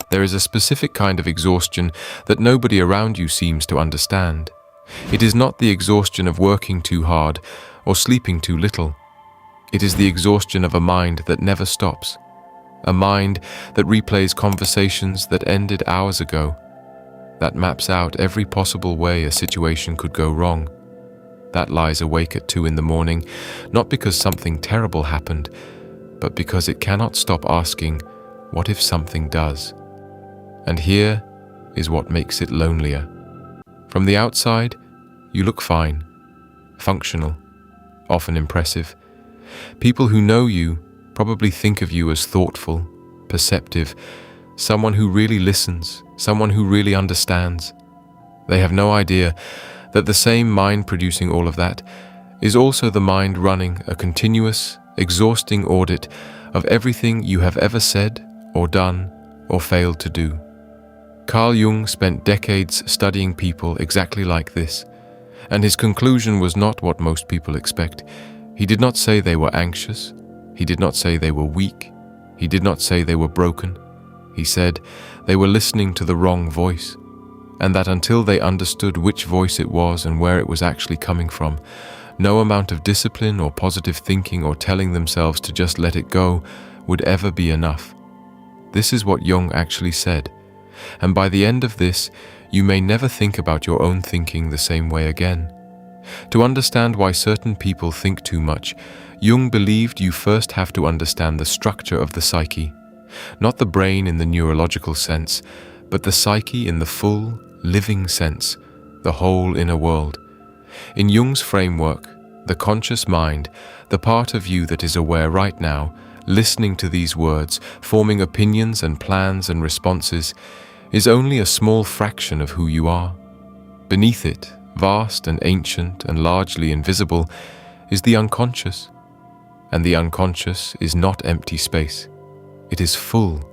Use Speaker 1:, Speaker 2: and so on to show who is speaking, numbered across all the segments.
Speaker 1: There is a specific kind of exhaustion that nobody around you seems to understand. It is not the exhaustion of working too hard or sleeping too little. It is the exhaustion of a mind that never stops. A mind that replays conversations that ended hours ago, that maps out every possible way a situation could go wrong, that lies awake at 2 in the morning, not because something terrible happened, but because it cannot stop asking, what if something does? And here is what makes it lonelier. From the outside, you look fine, functional, often impressive. People who know you probably think of you as thoughtful, perceptive, someone who really listens, someone who really understands. They have no idea that the same mind producing all of that is also the mind running a continuous, exhausting audit of everything you have ever said or done or failed to do. Carl Jung spent decades studying people exactly like this, and his conclusion was not what most people expect. He did not say they were anxious. He did not say they were weak. He did not say they were broken. He said they were listening to the wrong voice, and that until they understood which voice it was and where it was actually coming from, no amount of discipline or positive thinking or telling themselves to just let it go would ever be enough. This is what Jung actually said, and by the end of this, you may never think about your own thinking the same way again. To understand why certain people think too much, Jung believed you first have to understand the structure of the psyche, not the brain in the neurological sense, but the psyche in the full, living sense, the whole inner world. In Jung's framework, the conscious mind, the part of you that is aware right now, listening to these words, forming opinions and plans and responses, is only a small fraction of who you are. Beneath it, vast and ancient and largely invisible, is the unconscious. And the unconscious is not empty space. It is full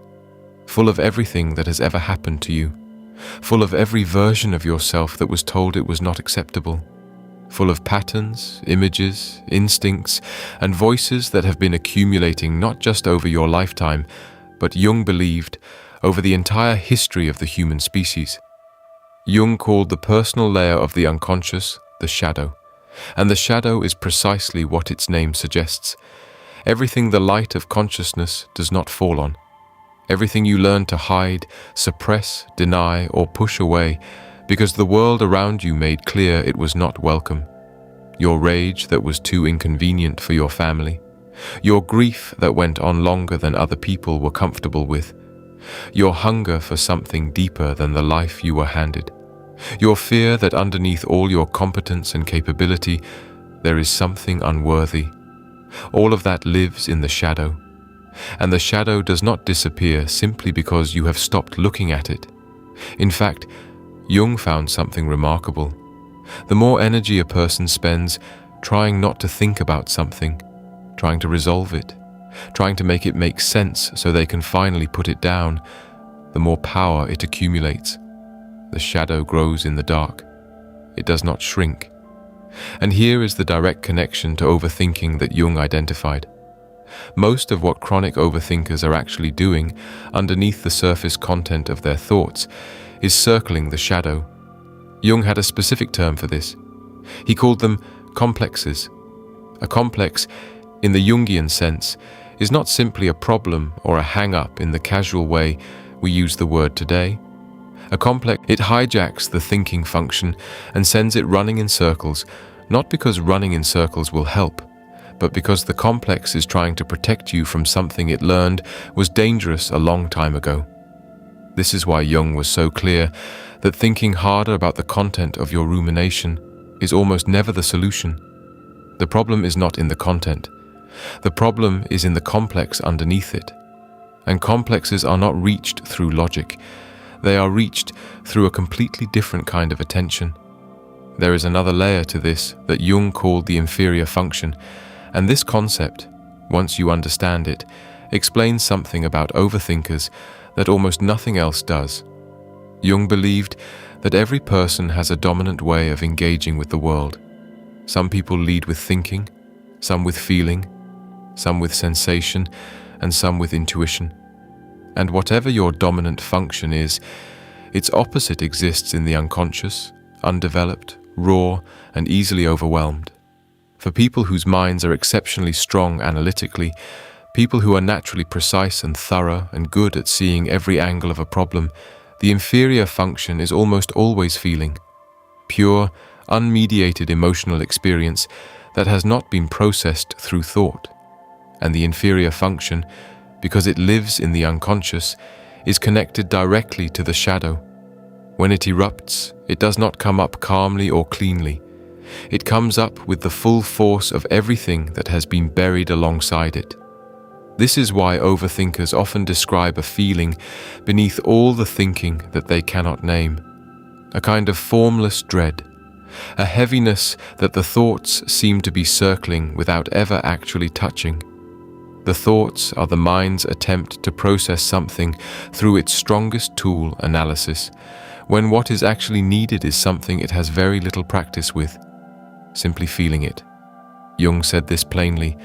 Speaker 1: of everything that has ever happened to you, full of every version of yourself that was told it was not acceptable, full of patterns, images, instincts, and voices that have been accumulating not just over your lifetime, but Jung believed over the entire history of the human species. Jung called the personal layer of the unconscious the shadow, and the shadow is precisely what its name suggests. Everything the light of consciousness does not fall on. Everything you learn to hide, suppress, deny, or push away because the world around you made clear it was not welcome. Your rage that was too inconvenient for your family. Your grief that went on longer than other people were comfortable with. Your hunger for something deeper than the life you were handed. Your fear that underneath all your competence and capability, there is something unworthy. All of that lives in the shadow. And the shadow does not disappear simply because you have stopped looking at it. In fact, Jung found something remarkable. The more energy a person spends trying not to think about something, trying to resolve it, trying to make it make sense so they can finally put it down, the more power it accumulates. The shadow grows in the dark. It does not shrink. And here is the direct connection to overthinking that Jung identified. Most of what chronic overthinkers are actually doing underneath the surface content of their thoughts is circling the shadow. Jung had a specific term for this. He called them complexes. A complex, in the Jungian sense, is not simply a problem or a hang-up in the casual way we use the word today. A complex, it hijacks the thinking function and sends it running in circles, not because running in circles will help, but because the complex is trying to protect you from something it learned was dangerous a long time ago. This is why Jung was so clear that thinking harder about the content of your rumination is almost never the solution. The problem is not in the content. The problem is in the complex underneath it. And complexes are not reached through logic. They are reached through a completely different kind of attention. There is another layer to this that Jung called the inferior function, and this concept, once you understand it, explains something about overthinkers that almost nothing else does. Jung believed that every person has a dominant way of engaging with the world. Some people lead with thinking, some with feeling, some with sensation, and some with intuition. And whatever your dominant function is, its opposite exists in the unconscious, undeveloped, raw, and easily overwhelmed. For people whose minds are exceptionally strong analytically, people who are naturally precise and thorough and good at seeing every angle of a problem, the inferior function is almost always feeling. Pure, unmediated emotional experience that has not been processed through thought. And the inferior function, because it lives in the unconscious, is connected directly to the shadow. When it erupts, it does not come up calmly or cleanly. It comes up with the full force of everything that has been buried alongside it. This is why overthinkers often describe a feeling beneath all the thinking that they cannot name. A kind of formless dread, a heaviness that the thoughts seem to be circling without ever actually touching. The thoughts are the mind's attempt to process something through its strongest tool, analysis, when what is actually needed is something it has very little practice with, simply feeling it. Jung said this plainly.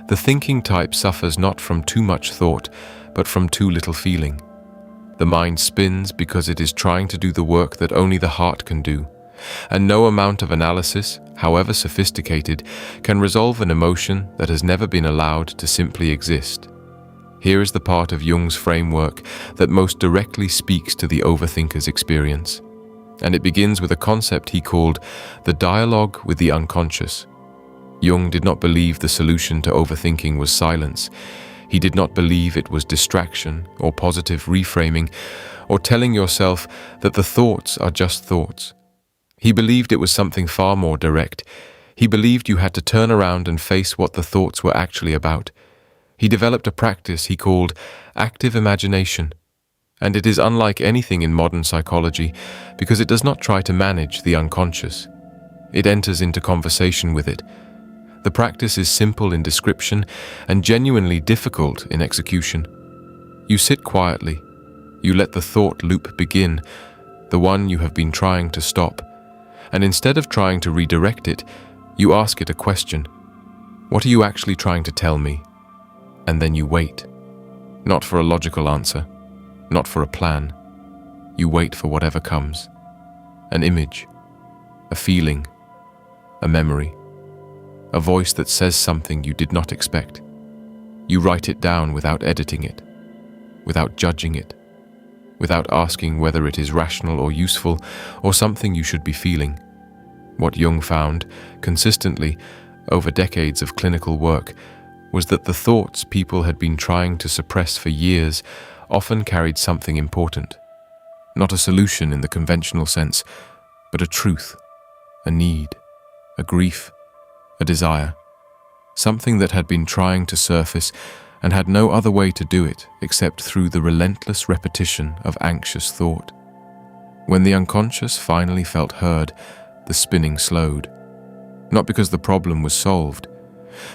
Speaker 1: The thinking type suffers not from too much thought, but from too little feeling. The mind spins because it is trying to do the work that only the heart can do, and no amount of analysis, however sophisticated, can resolve an emotion that has never been allowed to simply exist. Here is the part of Jung's framework that most directly speaks to the overthinker's experience. And it begins with a concept he called the dialogue with the unconscious. Jung did not believe the solution to overthinking was silence. He did not believe it was distraction or positive reframing or telling yourself that the thoughts are just thoughts. He believed it was something far more direct. He believed you had to turn around and face what the thoughts were actually about. He developed a practice he called active imagination. And it is unlike anything in modern psychology because it does not try to manage the unconscious. It enters into conversation with it. The practice is simple in description and genuinely difficult in execution. You sit quietly. You let the thought loop begin, the one you have been trying to stop. And instead of trying to redirect it, you ask it a question. What are you actually trying to tell me? And then you wait. Not for a logical answer, not for a plan. You wait for whatever comes. An image, a feeling, a memory, a voice that says something you did not expect. You write it down without editing it, without judging it, without asking whether it is rational or useful or something you should be feeling. What Jung found, consistently, over decades of clinical work, was that the thoughts people had been trying to suppress for years often carried something important. Not a solution in the conventional sense, but a truth, a need, a grief, a desire. Something that had been trying to surface and had no other way to do it except through the relentless repetition of anxious thought. When the unconscious finally felt heard, the spinning slowed. Not because the problem was solved,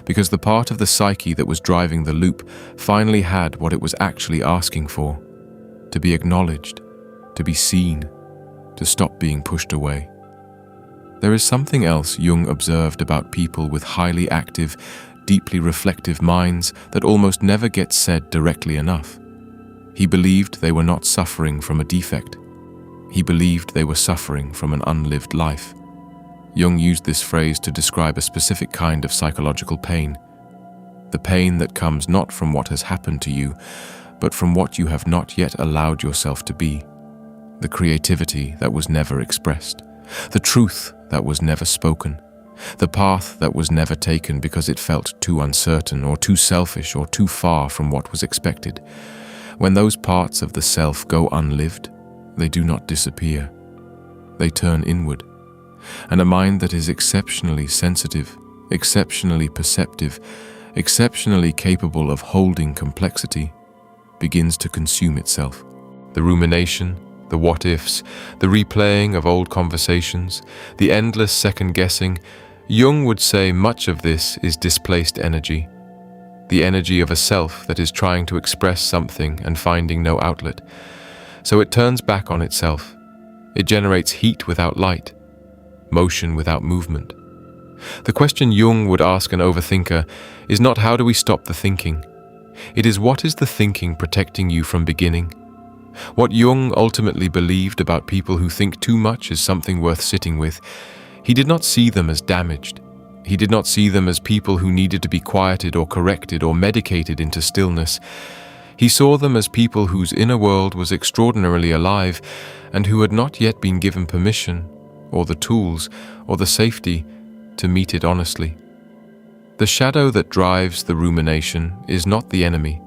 Speaker 1: because the part of the psyche that was driving the loop finally had what it was actually asking for: to be acknowledged, to be seen, to stop being pushed away. There is something else Jung observed about people with highly active, deeply reflective minds that almost never gets said directly enough. He believed they were not suffering from a defect. He believed they were suffering from an unlived life. Jung used this phrase to describe a specific kind of psychological pain. The pain that comes not from what has happened to you, but from what you have not yet allowed yourself to be. The creativity that was never expressed. The truth that was never spoken. The path that was never taken because it felt too uncertain or too selfish or too far from what was expected. When those parts of the self go unlived, they do not disappear. They turn inward. And a mind that is exceptionally sensitive, exceptionally perceptive, exceptionally capable of holding complexity, begins to consume itself. The rumination, the what-ifs, the replaying of old conversations, the endless second-guessing, Jung would say much of this is displaced energy. The energy of a self that is trying to express something and finding no outlet. So it turns back on itself. It generates heat without light, motion without movement. The question Jung would ask an overthinker is not how do we stop the thinking. It is what is the thinking protecting you from beginning? What Jung ultimately believed about people who think too much is something worth sitting with. He did not see them as damaged. He did not see them as people who needed to be quieted or corrected or medicated into stillness. He saw them as people whose inner world was extraordinarily alive and who had not yet been given permission, or the tools, or the safety to meet it honestly. The shadow that drives the rumination is not the enemy.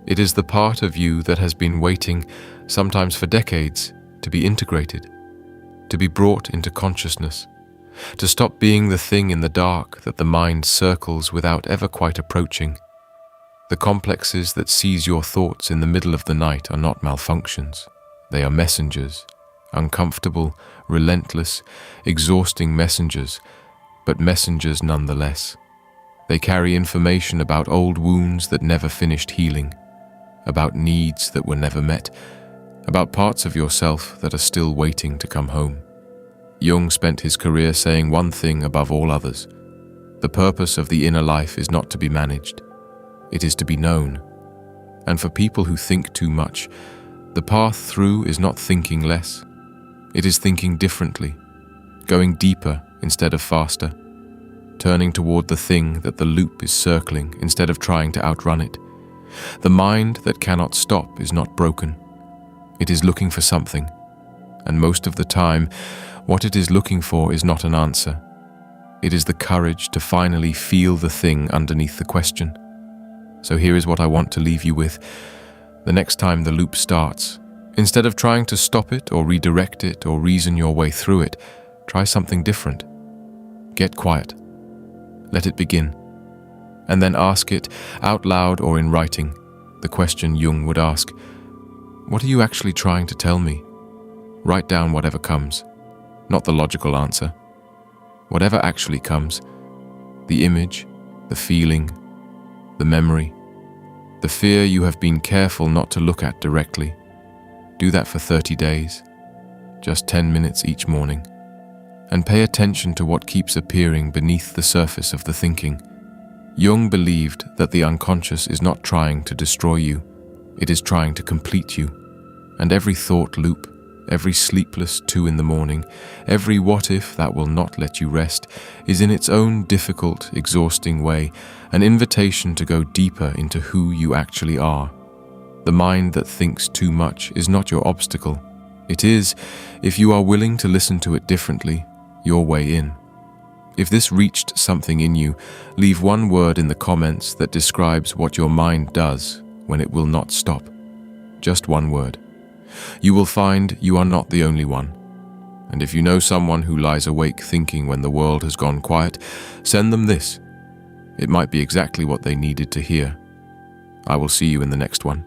Speaker 1: It is the part of you that has been waiting, sometimes for decades, to be integrated, to be brought into consciousness, to stop being the thing in the dark that the mind circles without ever quite approaching. The complexes that seize your thoughts in the middle of the night are not malfunctions. They are messengers, uncomfortable, relentless, exhausting messengers, but messengers nonetheless. They carry information about old wounds that never finished healing, about needs that were never met, about parts of yourself that are still waiting to come home. Jung spent his career saying one thing above all others: the purpose of the inner life is not to be managed, it is to be known. And for people who think too much, the path through is not thinking less, it is thinking differently, going deeper instead of faster, turning toward the thing that the loop is circling instead of trying to outrun it. The mind that cannot stop is not broken. It is looking for something, and most of the time, what it is looking for is not an answer. It is the courage to finally feel the thing underneath the question. So here is what I want to leave you with. The next time the loop starts, instead of trying to stop it or redirect it or reason your way through it, try something different. Get quiet. Let it begin. And then ask it, out loud or in writing, the question Jung would ask: what are you actually trying to tell me? Write down whatever comes, not the logical answer. Whatever actually comes, the image, the feeling, the memory, the fear you have been careful not to look at directly. Do that for 30 days, just 10 minutes each morning, and pay attention to what keeps appearing beneath the surface of the thinking. Jung believed that the unconscious is not trying to destroy you, it is trying to complete you. And every thought loop, every sleepless 2 in the morning, every what if that will not let you rest, is in its own difficult, exhausting way an invitation to go deeper into who you actually are. The mind that thinks too much is not your obstacle. It is, if you are willing to listen to it differently, your way in. If this reached something in you, leave one word in the comments that describes what your mind does when it will not stop. Just one word. You will find you are not the only one. And if you know someone who lies awake thinking when the world has gone quiet, send them this. It might be exactly what they needed to hear. I will see you in the next one.